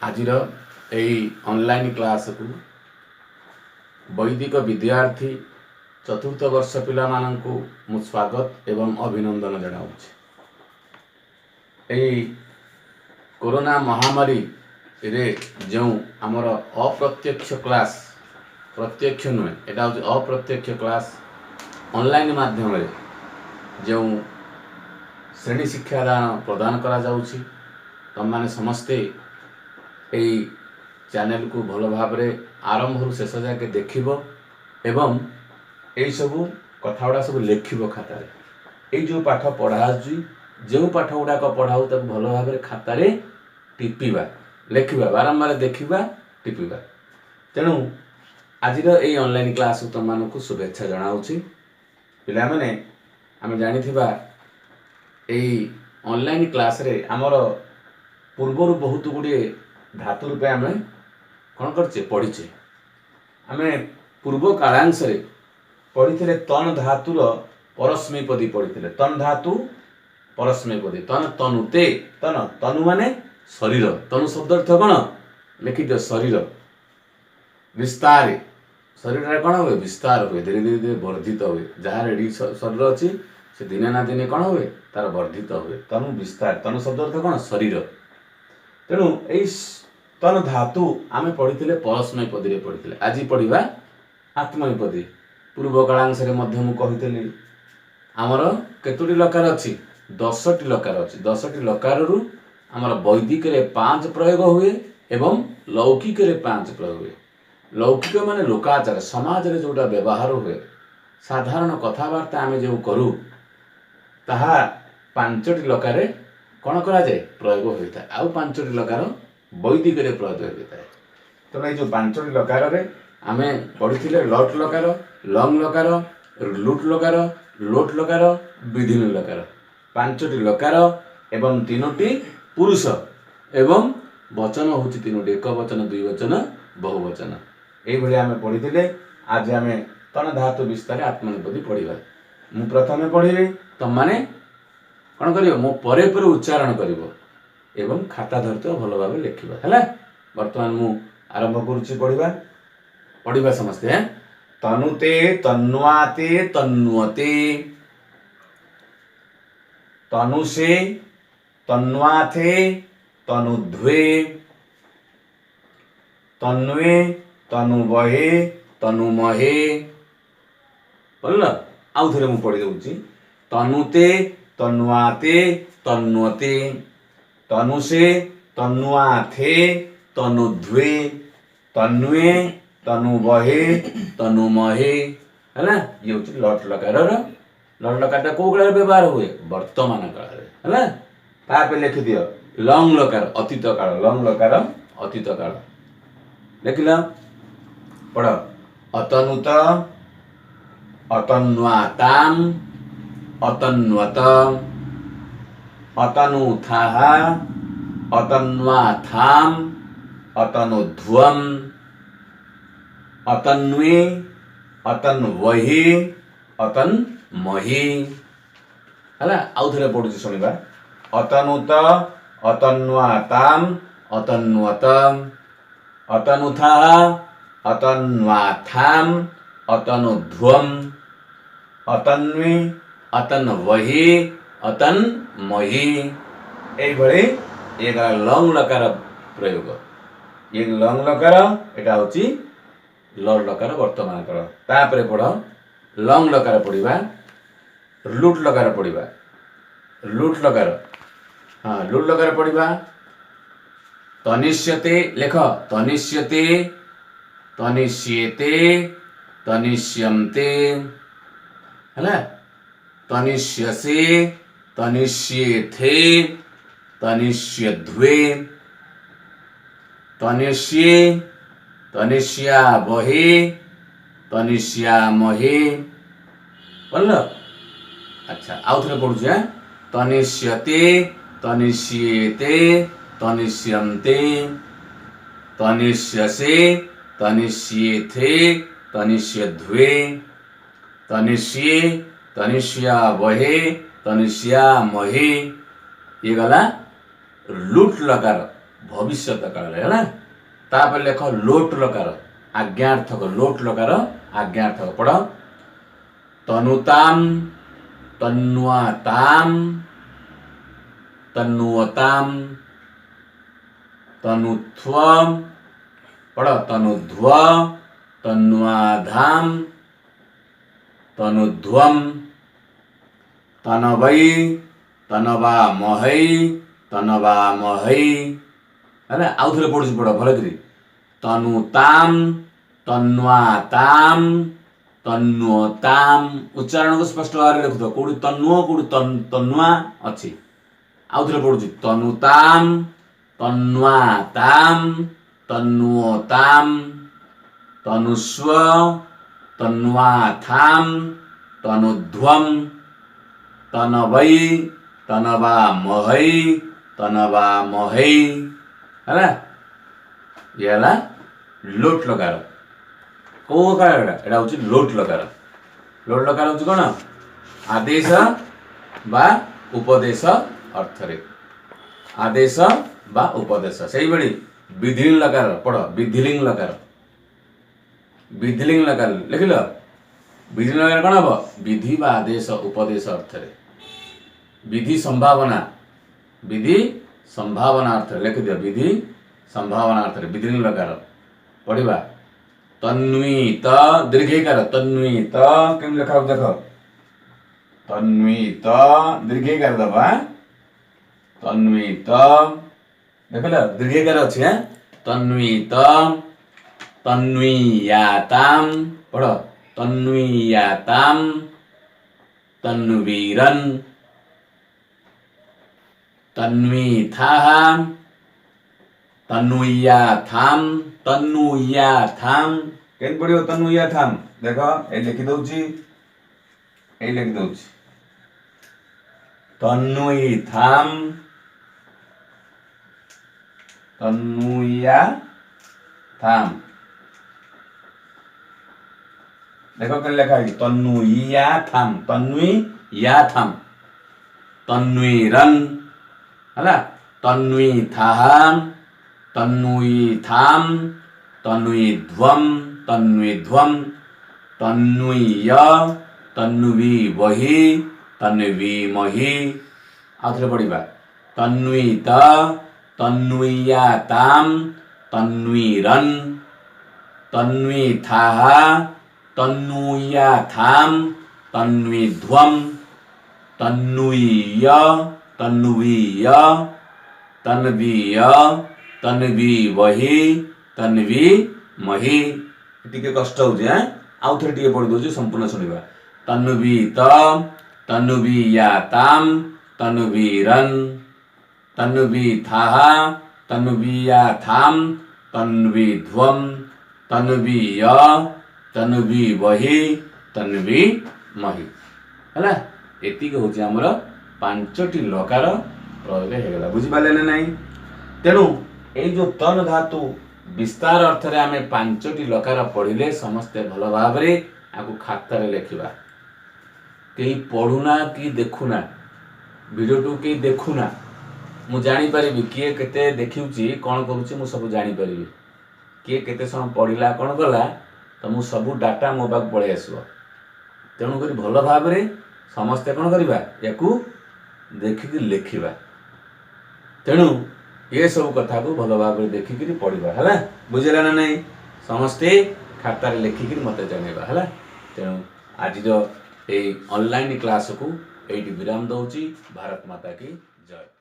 आजिर यही online class को वैदिक विद्यार्थी चतुर्थ वर्ष पिला माननकु मु स्वागत एवं अभिनंदन जनाऊँगी। यही कोरोना महामारी रे जो आमर अप्रत्यक्ष क्लास प्रत्यक्ष नुहे एटा हूँ अप्रत्यक्ष क्लास ऑनलाइन माध्यम रे जो श्रेणी शिक्षादान प्रदान करा जाउछि तुम माने समस्ते यही चैनल को भल भाव आरंभ शेष जाके देखिबो एवं यही सबू कथा गुड़ा सब लिखिबो खातार यही जो पाठ पढ़ा जो पाठ गुड़ाक पढ़ाऊ तक भल भाव खातार टिपिबा लिखिबा बारंबार देखिबा टिपिबा। तेणु आज यही ऑनलाइन क्लास तुम मानक शुभेच्छा जनाऊँगी। पिला माने आमे जानिथिबा यही ऑनलाइन क्लास रे आमर पूर्वर बहुत गुड़े धातु रूपे आम कौन करचे पढ़ीचे आम पूर्व कालांश पढ़ी तन धातुर परस्मैपदी पढ़ी तन धातु परस्मैपदी तन तनुते तन तनु माने शरीर तनु शब्द अर्थ कौन लिखि दियो शरीर विस्तार शरीर कौन हुए विस्तार हुए धीरे धीरे धीरे वर्धित हुए जहाँ रेडी शरीर अच्छी से दिने ना दिने कौन हुए तार वर्धित हुए तनु विस्तार तनु शब्द अर्थ कौन शरीर। तेणु यही तन धातु आमे पढ़ी परस्मैपदी पढ़ी आज पढ़ा आत्मनेपदी पूर्व कालांश कही आमर केतोटी लकार अच्छी 10टी लकार अच्छी 10टी लकार रु आमर वैदिक 5 प्रयोग हुए एवं लौकिक 5 प्रयोग हुए। लौकिक माने लोकाचार समाज रे जोटा व्यवहार हुए साधारण कथबार्ता आमे जो करू ताहा 5टी लकार कौन करा जाए प्रयोग होता है आउ 5टी लकार वैदिक प्रयोग होता है। तेणु ये जो 5टी लकार आम पढ़ी लट लकार लंग लकार लुट लकार लोट लकार विधिन लकार 5टी लकार एवं 3टी पुरुष एवं वचन हूँ 3टी एक वचन दुई वचन बहुवचन ये आम पढ़ी आज आम तन धातु विस्तार आत्मनेपदी पढ़ा मु प्रथमे पढ़ी तुम माने कौन कर मो परे परे उच्चारण कर एवं खाता धरते भल भाव लिखा है। बर्तमान मु आरंभ करुच्ची पढ़ा पढ़ा समस्ते हैं तनुते तन्वाते तन्वते तनुषे तन्वाथे तनुध्वे तन्वे तनुवहे तनुमहे बोल आउ थे मुझे पढ़ी दूसरी तनुते तन्वाते तन्वते तनुषे तन्वाथे तनुध्वे तन्वे तनुवहे तनुमहे है ना। ये हूँ लट लकार लट लकार कौ काल व्यवहार हुए वर्तमान काल है ताप लिखि दियो लंग लकार अतीत काल लंग लकार अतीत काल लिखिल पढ़ अतनुत अतन्वाताम अतन्वत अतनुथाः अतन्वाथाम अतनुध्वम अतन्वे अतन्वहे अतन्महे है आउ थे पढ़ुची शुणा अतनुत अतन्वाताम अतन्वत अतनुथाः अतन्वाथाम अतनुध्वम अतन्वे अतन्वहे अतन्महे ये एक लंग लकार प्रयोग ये लंग लकार यहाँ हूँ लट लकार वर्तमान काल तापर पढ़ लंग लकार पढ़ा लुट लकार पढ़ा लुट लकार हाँ लुट लकार पढ़ा तनिष्यते लेख तनिष्यते तनिष्येते तनिष्यन्ते है तनिष्यसे तनिष्येथे तनिष्यध्वे तनिष्ये तनिष्यावहे तनिष्यामहे बोल। अच्छा आउ थे पढ़ुचे तनिष्यते तनिष्येते तनिष्यन्ते तनिष्यसे तनिष्येथे तनिष्यध्वे तनिष्ये तनिष्यावहे तनिष्यामहे ये गला लुट लकार भविष्यत काल है। तापर लेख लोट लकार आज्ञार्थक लोट लकार आज्ञार्थक पढ़ तनुताम तन्वाताम तन्वताम तनुध्वम पढ़ तनुध्व तन्वाधाम तनुध्वम तनवै तनवा महै तनवा महै है आउ थे पढ़ुची पढ़ भलकरी तनुताम तन्वाताम तन्वताम उच्चारण को स्पष्ट भाव में लिखुथ कौटी तन्व कौटी तन्वा अच्छी आउ थे पढ़ुची तनुताम तन्वाताम तन्वताम तनुस्व तन्वाथाम तनुध्वम तनवै तनवा महै तनवा महै है ये लोट लकार कौ एटा हूँ लोट लकार हूँ कौन आदेश बा उपदेश अर्थ रे आदेश बा उपदेश से भाई विधिलिंग लकार पढ़ विधिलिंग लकार लिख लो विधिलिंग लकार कौन हम विधि बा आदेश उपदेश अर्थ रे विधि संभावना अर्थ लिख दियो विधि संभावना अर्थ विधिलिंग लकार पढ़ा तन्वीत दीर्घिकार तन्वीत केम लिखा देख तन्वीत दीर्घिकार दबा तन्वीत देख लो दीर्घिकार अच्छी है तन्वीत तन्वीयाताम पढ़ तन्वीयाताम तन्वीरन तन्वीथाः तन्नुयाथाम तन्नुयाथाम केन पड़ियो तन्नुयाथाम देखो ए लिखि दउची तन्नुयाथाम तन्नुयाथाम देखो केन लिखा है तन्नुयाथाम तन्नुयाथाम तन्वीरन हला तन्वीथाः तन्वीथाम तन्वीध्वम तन्वीध्वम तन्वीय तन्वीवहि तन्वीमहि आउथरे पढ़िबा तन्वीत तन्वीयाताम तन्वीरन तन्वीथाः तन्वीयाथाम तन्वीध्वम तन्वीय तन्वीय तन्वीय तन्वीवहि तन्वीमहि टिके कष्ट होउछि आउ थे टिके पढ़ी दउछि संपूर्ण सुनिबा तन्वीत तन्वीयाताम तन्वीरन तन्वीथाः तन्वीयाथाम तन्वीध्वम तन्वीय तन्वीवहि तन्वीमहि हला एतिक होछि हमर पांचटी लकार प्रयोग हेगला बुझी पाले ना नहीं तेणु ये जो तन धातु विस्तार अर्थ रे आमे पांचटी लकार पढ़िले समस्ते भल भाव रे आकु खातार लिखिबा कई पढ़ुना कि देखुना वीडियो टू कई देखुना मु जानी परिबी किए केते देखिउची कोन करूची मु सब जानी परिबी किए केते समय पढ़िला कोन कला तो मु सब डाटा मो बाक पळे आसीबो तेणु करी भल भाव रे समस्ते कोन करिबा याकू देखिक लिखिबा तेणु ये सब कथा को भल भाव देखिक पढ़ा है बुझेगा ना नहीं समस्ते खातार लिखिक मत जनइबा है तेणु आज ऑनलाइन क्लास को ये विराम दौची। भारत माता की जय।